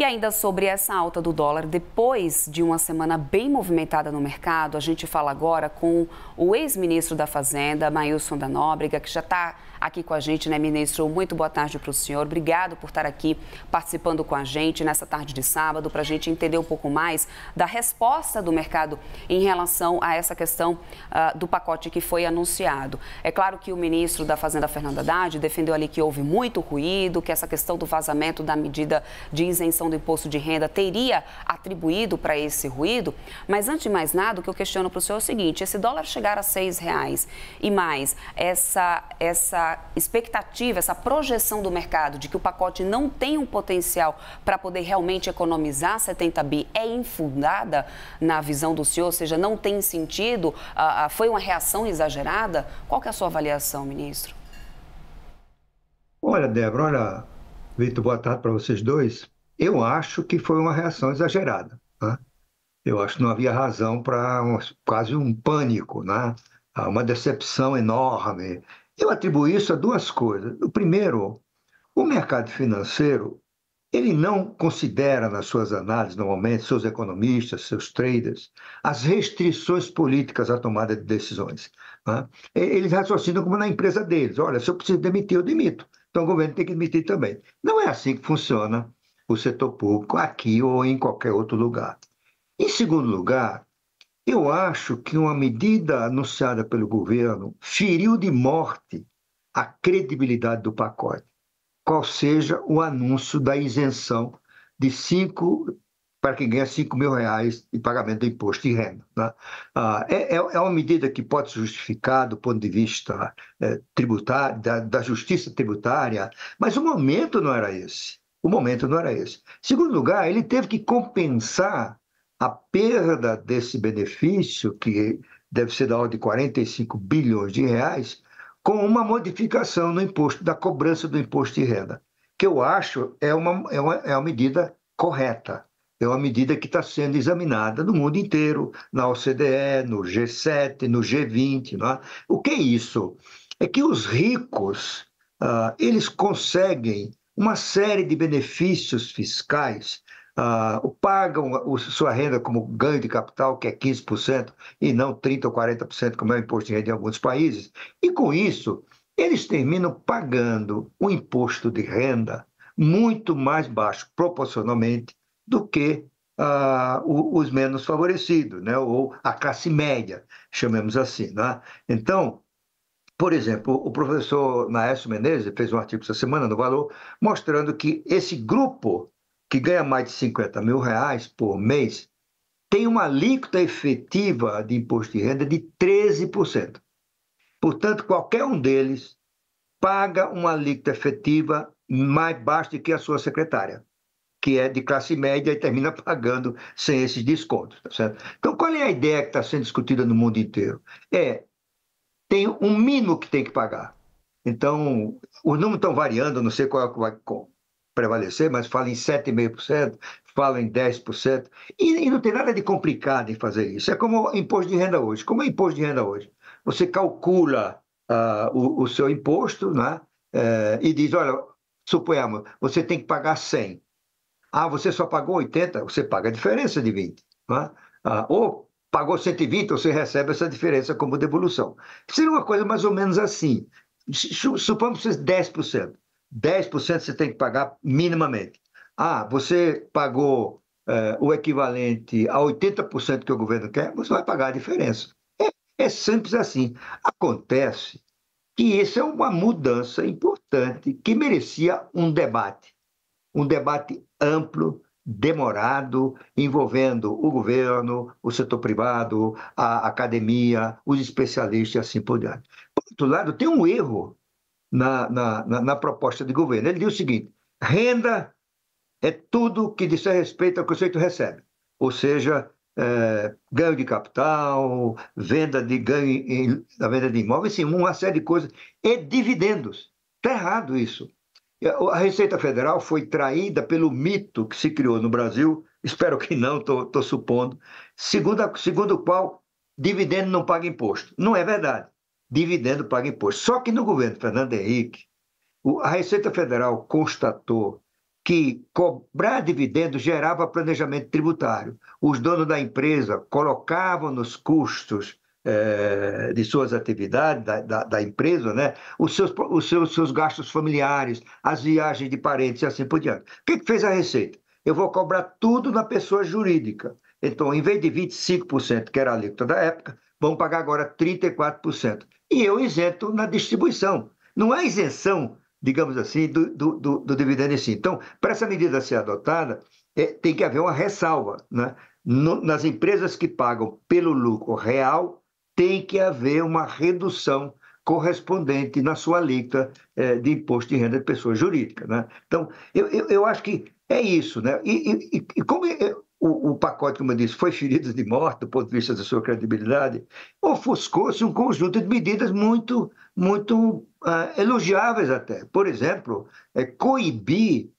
E ainda sobre essa alta do dólar, depois de uma semana bem movimentada no mercado, a gente fala agora com o ex-ministro da Fazenda, Mailson da Nóbrega, que já está aqui com a gente, né, ministro? Muito boa tarde para o senhor. Obrigado por estar aqui participando com a gente nessa tarde de sábado, para a gente entender um pouco mais da resposta do mercado em relação a essa questão do pacote que foi anunciado. É claro que o ministro da Fazenda, Fernando Haddad, defendeu ali que houve muito ruído, que essa questão do vazamento da medida de isenção do imposto de renda teria atribuído para esse ruído, mas antes de mais nada, o que eu questiono para o senhor é o seguinte: esse dólar chegar a R$6 e mais essa expectativa, essa projeção do mercado de que o pacote não tem um potencial para poder realmente economizar 70 bi é infundada na visão do senhor, ou seja, não tem sentido, foi uma reação exagerada? Qual que é a sua avaliação, ministro? Olha, Débora, olha, Vitor, boa tarde para vocês dois. Eu acho que foi uma reação exagerada, né? Eu acho que não havia razão para quase um pânico, né? Uma decepção enorme. Eu atribuo isso a duas coisas. O primeiro, o mercado financeiro, ele não considera nas suas análises, normalmente, seus economistas, seus traders, as restrições políticas à tomada de decisões, né? Eles raciocinam como na empresa deles. Olha, se eu preciso demitir, eu demito. Então o governo tem que demitir também. Não é assim que funciona o setor público aqui ou em qualquer outro lugar. Em segundo lugar, eu acho que uma medida anunciada pelo governo feriu de morte a credibilidade do pacote, qual seja o anúncio da isenção de 5 para quem ganha R$5.000 de pagamento do imposto de renda, né? É uma medida que pode se justificar do ponto de vista tributário, da justiça tributária, mas o momento não era esse. O momento não era esse. Em segundo lugar, ele teve que compensar a perda desse benefício, que deve ser da ordem de 45 bilhões de reais, com uma modificação no imposto, da cobrança do imposto de renda, que eu acho é uma medida correta. É uma medida que está sendo examinada no mundo inteiro, na OCDE, no G7, no G20. Não é? O que é isso? É que os ricos, eles conseguem uma série de benefícios fiscais, pagam sua renda como ganho de capital, que é 15%, e não 30% ou 40%, como é o imposto de renda em alguns países, e com isso, eles terminam pagando um imposto de renda muito mais baixo, proporcionalmente, do que os menos favorecidos, né? Ou a classe média, chamemos assim. Né? Então, por exemplo, o professor Naércio Menezes fez um artigo essa semana no Valor, mostrando que esse grupo que ganha mais de R$50.000 por mês tem uma alíquota efetiva de imposto de renda de 13%. Portanto, qualquer um deles paga uma alíquota efetiva mais baixa do que a sua secretária, que é de classe média e termina pagando sem esses descontos. Tá certo? Então, qual é a ideia que está sendo discutida no mundo inteiro? Tem um mínimo que tem que pagar. Então, os números estão variando, não sei qual é que vai prevalecer, mas fala em 7,5%, fala em 10%, e não tem nada de complicado em fazer isso. É como imposto de renda hoje. Como é imposto de renda hoje? Você calcula o seu imposto, né? E diz, olha, suponhamos, você tem que pagar 100. Você só pagou 80, você paga a diferença de 20. Né? Ou pagou 120, você recebe essa diferença como devolução. Seria uma coisa mais ou menos assim. Suponhamos que seja 10%. 10% você tem que pagar minimamente. Você pagou o equivalente a 80% que o governo quer, você vai pagar a diferença. É simples assim. Acontece que isso é uma mudança importante que merecia um debate amplo, demorado, envolvendo o governo, o setor privado, a academia, os especialistas e assim por diante. Por outro lado, tem um erro na proposta de governo. Ele diz o seguinte: renda é tudo que diz respeito ao que o sujeito recebe, ou seja, ganho de capital, venda de na venda de imóveis, sim, uma série de coisas, e dividendos. Está errado isso. A Receita Federal foi traída pelo mito que se criou no Brasil, espero que não, estou supondo, segundo o qual dividendo não paga imposto. Não é verdade. Dividendo paga imposto. Só que no governo Fernando Henrique, a Receita Federal constatou que cobrar dividendo gerava planejamento tributário. Os donos da empresa colocavam nos custos de suas atividades, da empresa, né, os seus gastos familiares, as viagens de parentes e assim por diante. O que fez a Receita? Eu vou cobrar tudo na pessoa jurídica. Então, em vez de 25%, que era a alíquota da época, vão pagar agora 34%. E eu isento na distribuição. Não há isenção, digamos assim, do dividendo em si. Então, para essa medida ser adotada, tem que haver uma ressalva, né? Nas empresas que pagam pelo lucro real, tem que haver uma redução correspondente na sua alíquota de imposto de renda de pessoa jurídica, né? Então, eu acho que é isso, né? E como o pacote, como eu disse, foi ferido de morte do ponto de vista da sua credibilidade, ofuscou-se um conjunto de medidas muito elogiáveis até. Por exemplo, coibir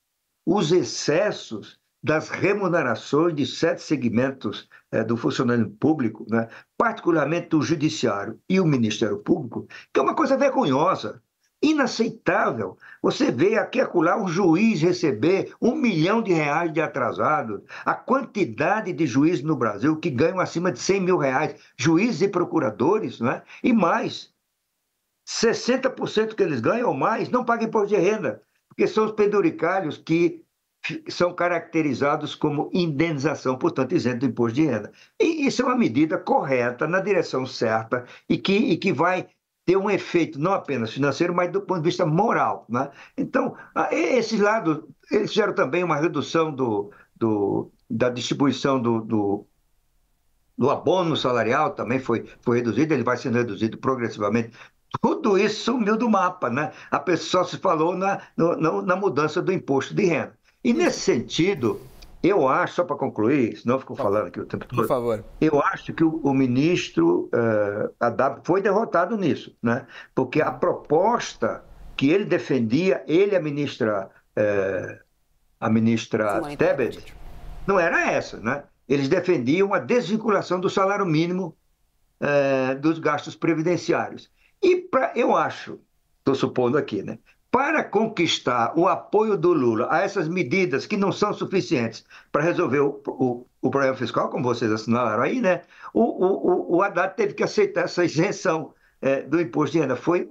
os excessos das remunerações de 7 segmentos do funcionamento público, né? Particularmente do Judiciário e o Ministério Público, que é uma coisa vergonhosa, inaceitável. Você vê aqui e acolá um juiz receber R$1 milhão de atrasado, a quantidade de juízes no Brasil que ganham acima de R$100 mil, juízes e procuradores, né? E mais, 60% que eles ganham ou mais não pagam imposto de renda, porque são os penduricalhos que são caracterizados como indenização, portanto, isento do imposto de renda. E isso é uma medida correta, na direção certa, e que vai ter um efeito não apenas financeiro, mas do ponto de vista moral, né? Então, esses lados, eles fizeram também uma redução da distribuição do abono salarial, também foi reduzido, ele vai sendo reduzido progressivamente. Tudo isso sumiu do mapa, né? A pessoa se falou na mudança do imposto de renda. E nesse sentido, eu acho, só para concluir, senão eu fico falando aqui o tempo todo. Por favor. Eu acho que o ministro Haddad foi derrotado nisso, né? Porque a proposta que ele defendia, ele e a ministra Tebet, não era essa, né? Eles defendiam a desvinculação do salário mínimo dos gastos previdenciários. E eu acho, estou supondo aqui, né? Para conquistar o apoio do Lula a essas medidas que não são suficientes para resolver o problema fiscal, como vocês assinalaram aí, né? O Haddad teve que aceitar essa isenção do imposto de renda. Foi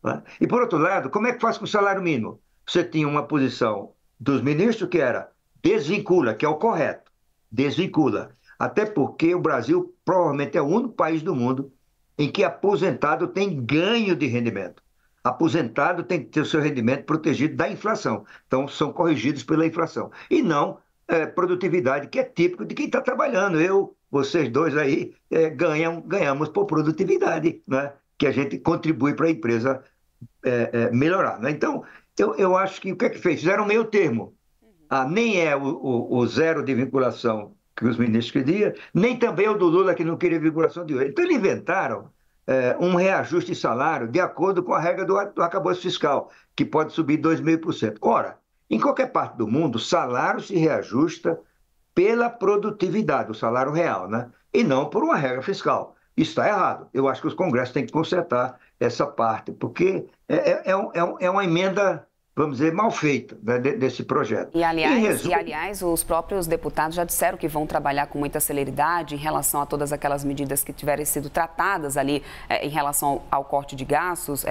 né? E, por outro lado, como é que faz com o salário mínimo? Você tinha uma posição dos ministros que era desvincula, que é o correto, desvincula. Até porque o Brasil provavelmente é o único país do mundo em que aposentado tem ganho de rendimento. Aposentado tem que ter o seu rendimento protegido da inflação. Então, são corrigidos pela inflação. E não produtividade, que é típico de quem está trabalhando. Vocês dois aí, ganhamos por produtividade, né? Que a gente contribui para a empresa melhorar, né? Então, eu acho que o que é que fez? Fizeram um meio termo. Nem é o zero de vinculação que os ministros queriam, nem também o do Lula, que não queria vinculação de hoje. Então, eles inventaram um reajuste de salário de acordo com a regra do arcabouço fiscal, que pode subir 2,5%. Ora, em qualquer parte do mundo, o salário se reajusta pela produtividade, o salário real, né? E não por uma regra fiscal. Isso está errado. Eu acho que os congressos têm que consertar essa parte, porque é uma emenda, vamos dizer, mal feita, né, desse projeto. E aliás, os próprios deputados já disseram que vão trabalhar com muita celeridade em relação a todas aquelas medidas que tiverem sido tratadas ali em relação ao corte de gastos.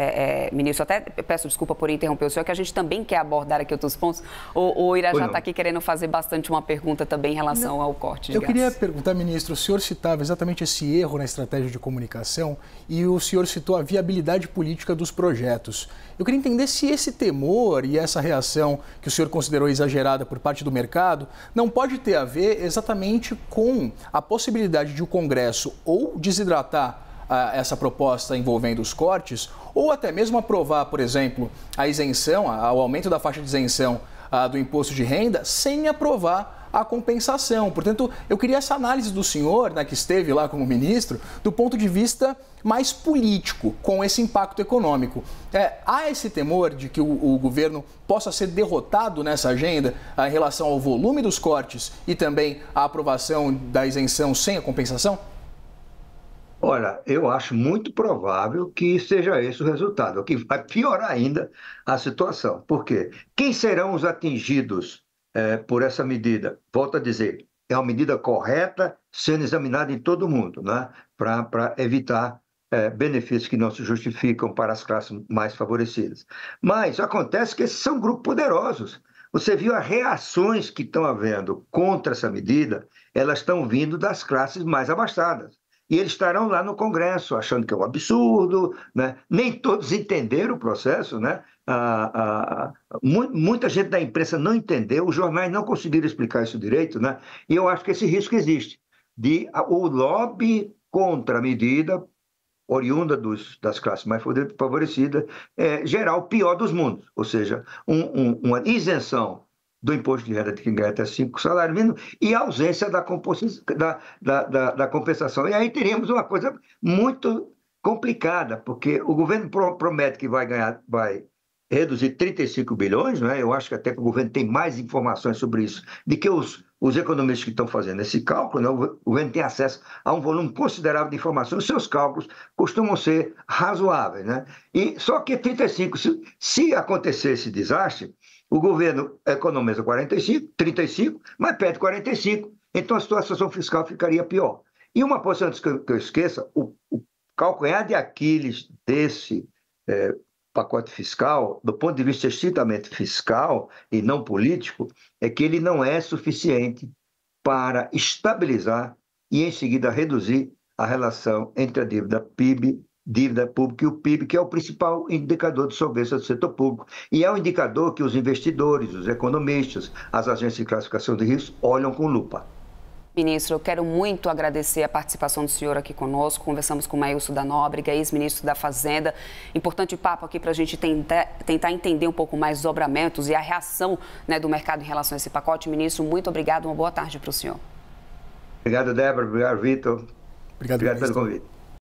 Ministro, até peço desculpa por interromper o senhor, que a gente também quer abordar aqui outros pontos. O Irajá está aqui querendo fazer bastante uma pergunta também em relação ao corte de gastos. Eu queria perguntar, ministro, o senhor citava exatamente esse erro na estratégia de comunicação e o senhor citou a viabilidade política dos projetos. Eu queria entender se esse temor e essa reação que o senhor considerou exagerada por parte do mercado não pode ter a ver exatamente com a possibilidade de o Congresso ou desidratar essa proposta envolvendo os cortes ou até mesmo aprovar, por exemplo, a isenção, o aumento da faixa de isenção do imposto de renda sem aprovar a compensação. Portanto, eu queria essa análise do senhor, né, que esteve lá como ministro, do ponto de vista mais político, com esse impacto econômico. Há esse temor de que o governo possa ser derrotado nessa agenda em relação ao volume dos cortes e também a aprovação da isenção sem a compensação? Olha, eu acho muito provável que seja esse o resultado, o que vai piorar ainda a situação. Por quê? Quem serão os atingidos por essa medida? Volto a dizer, é uma medida correta, sendo examinada em todo mundo, né? Para evitar benefícios que não se justificam para as classes mais favorecidas. Mas acontece que esses são grupos poderosos. Você viu as reações que estão havendo contra essa medida, elas estão vindo das classes mais abastadas. E eles estarão lá no Congresso achando que é um absurdo, né? Nem todos entenderam o processo, né? Muita gente da imprensa não entendeu, os jornais não conseguiram explicar isso direito, né? E eu acho que esse risco existe, de o lobby contra a medida, oriunda das classes mais favorecidas, gerar o pior dos mundos, ou seja, uma isenção do imposto de renda de quem ganha até 5 salários mínimos e a ausência da compensação. E aí teríamos uma coisa muito complicada, porque o governo promete que vai reduzir 35 bilhões, né? Eu acho que até que o governo tem mais informações sobre isso, de que os economistas que estão fazendo esse cálculo, né? O governo tem acesso a um volume considerável de informações, os seus cálculos costumam ser razoáveis, né? E só que 35, se acontecer esse desastre, o governo economiza 35, mas perde 45, então a situação fiscal ficaria pior. E uma coisa antes que eu esqueça, o calcanhar de Aquiles desse pacote fiscal, do ponto de vista estritamente fiscal e não político, é que ele não é suficiente para estabilizar e, em seguida, reduzir a relação entre a dívida PIB, dívida pública e o PIB, que é o principal indicador de solvência do setor público. E é um indicador que os investidores, os economistas, as agências de classificação de risco olham com lupa. Ministro, eu quero muito agradecer a participação do senhor aqui conosco. Conversamos com o Maílson da Nóbrega, ex-ministro da Fazenda. Importante papo aqui para a gente tentar entender um pouco mais os dobramentos e a reação, né, do mercado em relação a esse pacote. Ministro, muito obrigado. Uma boa tarde para o senhor. Obrigado, Débora. Obrigado, Vitor. Obrigado pelo convite.